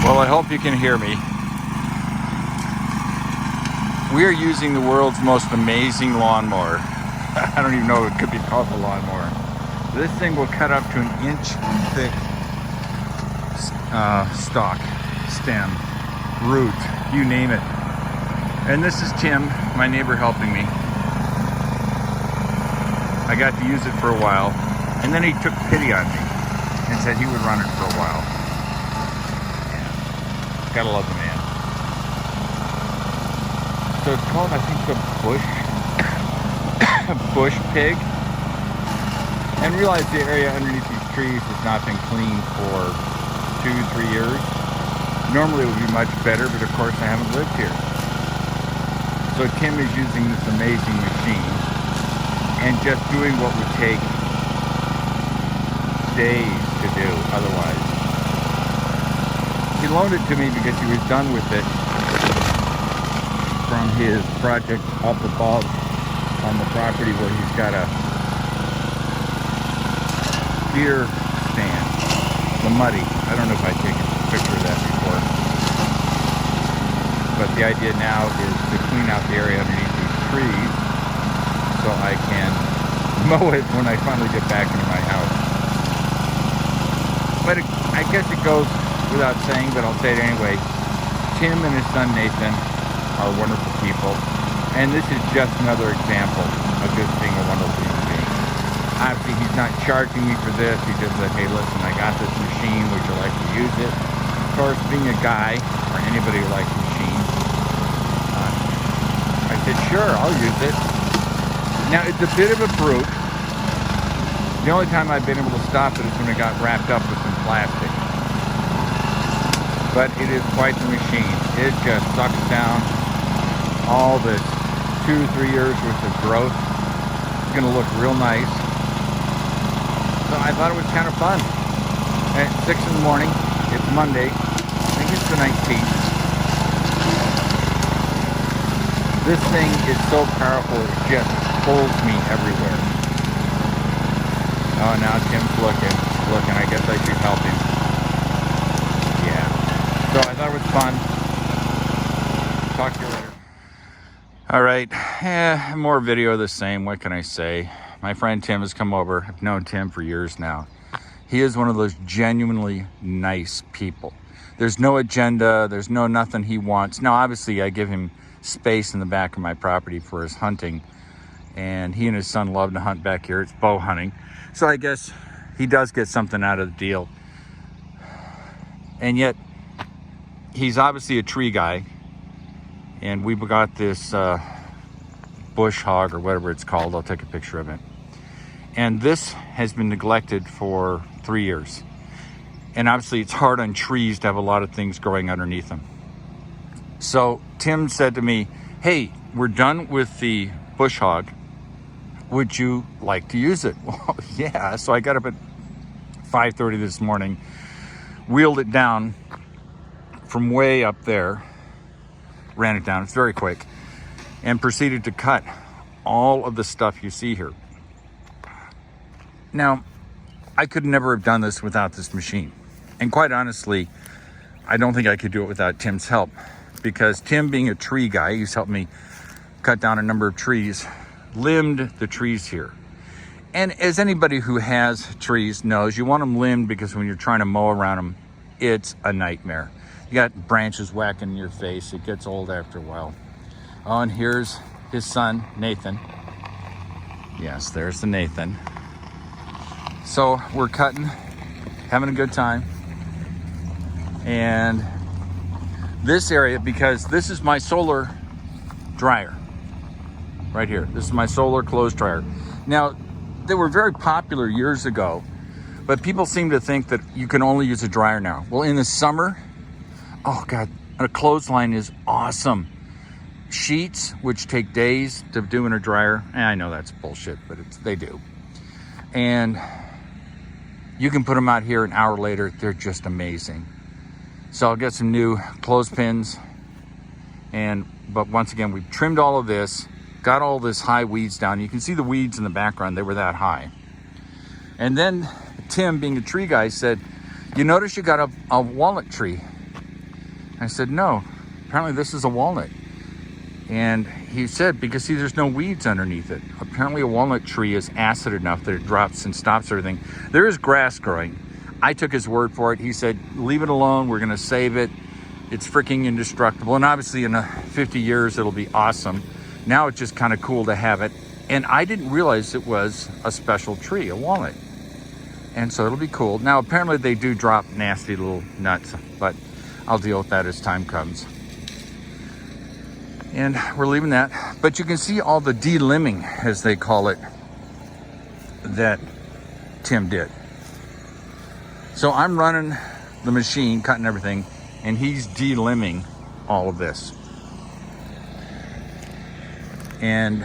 Well, I hope you can hear me. We are using the world's most amazing lawnmower. I don't even know if it could be called a lawnmower. This thing will cut up to an inch thick stalk, stem, root, you name it. And this is Tim, my neighbor, helping me. I got to use it for a while, and then he took pity on me and said he would run it for a while. Gotta love the man. So it's called, I think, the bush pig. And realize the area underneath these trees has not been cleaned for 2-3 years. Normally it would be much better, but of course I haven't lived here. So Tim is using this amazing machine and just doing what would take days to do otherwise. He loaned it to me because he was done with it from his project up above on the property where he's got a deer stand, the muddy. I don't know if I take a picture of that before, but the idea now is to clean out the area underneath these trees so I can mow it when I finally get back into my house. But I guess it goes without saying, but I'll say it anyway. Tim and his son Nathan are wonderful people, and this is just another example of just being a wonderful human being. Obviously, he's not charging me for this. He just said, hey, listen, I got this machine. Would you like to use it? Of course, being a guy, or anybody who likes machines, I said, sure, I'll use it. Now, it's a bit of a brute. The only time I've been able to stop it is when it got wrapped up with some plastic. But it is quite the machine. It just sucks down all this 2-3 years worth of growth. It's gonna look real nice. So I thought it was kind of fun. At 6 in the morning, it's Monday. I think it's the 19th. This thing is so powerful, it just pulls me everywhere. Oh, now Tim's looking. I guess I should help him. So I thought it was fun. Talk to you later. All right, more video of the same. What can I say? My friend Tim has come over. I've known Tim for years now. He is one of those genuinely nice people. There's no agenda. There's no nothing he wants. Now, obviously, I give him space in the back of my property for his hunting. And he and his son love to hunt back here. It's bow hunting. So I guess he does get something out of the deal. And yet, he's obviously a tree guy, and we've got this bush hog or whatever it's called. I'll take a picture of it. And this has been neglected for 3 years. And obviously it's hard on trees to have a lot of things growing underneath them. So Tim said to me, hey, we're done with the bush hog. Would you like to use it? Well, yeah. So I got up at 5:30 this morning, wheeled it down from way up there, ran it down, it's very quick, and proceeded to cut all of the stuff you see here. Now, I could never have done this without this machine. And quite honestly, I don't think I could do it without Tim's help, because Tim, being a tree guy, he's helped me cut down a number of trees, limbed the trees here. And as anybody who has trees knows, you want them limbed because when you're trying to mow around them, it's a nightmare. You got branches whacking in your face. It gets old after a while. Oh, and here's his son, Nathan. Yes, there's the Nathan. So we're cutting, having a good time. And this area, because this is my solar dryer right here. This is my solar clothes dryer. Now, they were very popular years ago, but people seem to think that you can only use a dryer now. Well, in the summer, oh God, a clothesline is awesome. Sheets, which take days to do in a dryer. I know that's bullshit, but they do. And you can put them out here an hour later. They're just amazing. So I'll get some new clothespins. But once again, we've trimmed all of this, got all this high weeds down. You can see the weeds in the background. They were that high. And then Tim, being a tree guy, said, you notice you got a walnut tree I said, no, apparently this is a walnut. And he said, because see, there's no weeds underneath it. Apparently a walnut tree is acid enough that it drops and stops everything. There is grass growing. I took his word for it. He said, leave it alone. We're going to save it. It's freaking indestructible. And obviously in 50 years, it'll be awesome. Now it's just kind of cool to have it. And I didn't realize it was a special tree, a walnut. And so it'll be cool. Now, apparently they do drop nasty little nuts, but I'll deal with that as time comes. And we're leaving that. But you can see all the de-limbing, as they call it, that Tim did. So I'm running the machine, cutting everything, and he's de-limbing all of this. And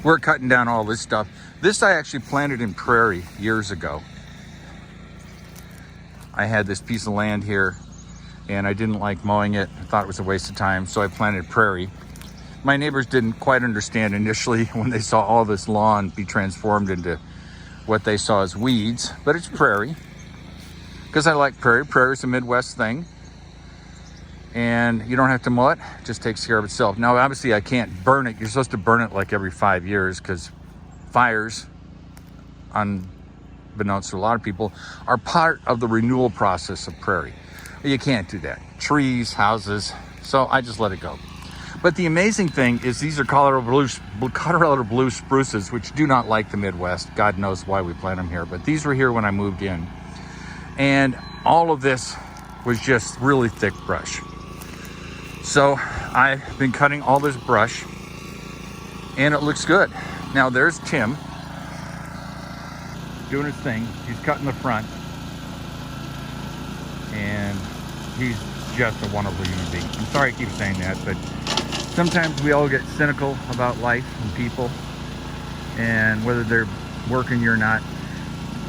we're cutting down all this stuff. This I actually planted in prairie years ago. I had this piece of land here and I didn't like mowing it. I thought it was a waste of time, so I planted prairie. My neighbors didn't quite understand initially when they saw all this lawn be transformed into what they saw as weeds, but it's prairie. Because I like prairie. Prairie's a Midwest thing. And you don't have to mow it, it just takes care of itself. Now, obviously I can't burn it. You're supposed to burn it like every 5 years because fires, unbeknownst to a lot of people, are part of the renewal process of prairie. You can't do that. Trees, houses, so I just let it go. But the amazing thing is these are Colorado blue spruces, which do not like the Midwest. God knows why we plant them here, but these were here when I moved in. And all of this was just really thick brush. So I've been cutting all this brush and it looks good. Now there's Tim doing his thing. He's cutting the front and he's just a wonderful human being. I'm sorry I keep saying that, but sometimes we all get cynical about life and people and whether they're working you or not.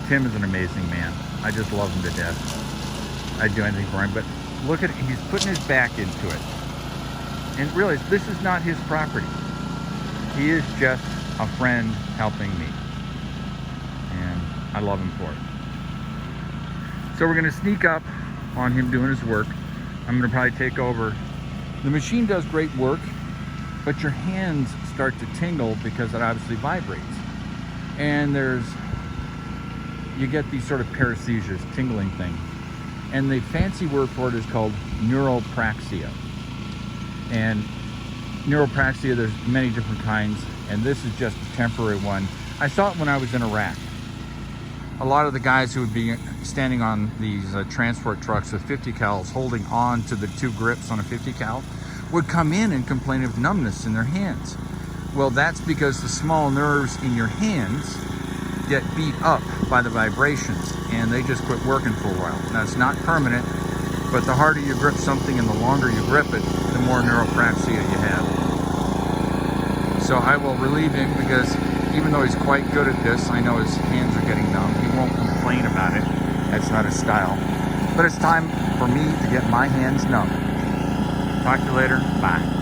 Tim is an amazing man. I just love him to death. I'd do anything for him, but look at it. He's putting his back into it. And realize this is not his property. He is just a friend helping me. And I love him for it. So we're gonna sneak up on him doing his work. I'm gonna probably take over. The machine does great work, but your hands start to tingle because it obviously vibrates. And you get these sort of paresthesias, tingling thing. And the fancy word for it is called neuropraxia. And neuropraxia, there's many different kinds, and this is just a temporary one. I saw it when I was in Iraq. A lot of the guys who would be standing on these transport trucks with 50 cals holding on to the two grips on a 50 cal would come in and complain of numbness in their hands. Well, that's because the small nerves in your hands get beat up by the vibrations and they just quit working for a while. Now, it's not permanent, but the harder you grip something and the longer you grip it, the more neuropraxia you have. So I will relieve him because even though he's quite good at this, I know his hands are getting numb. He won't complain about it. That's not his style. But it's time for me to get my hands numb. Talk to you later. Bye.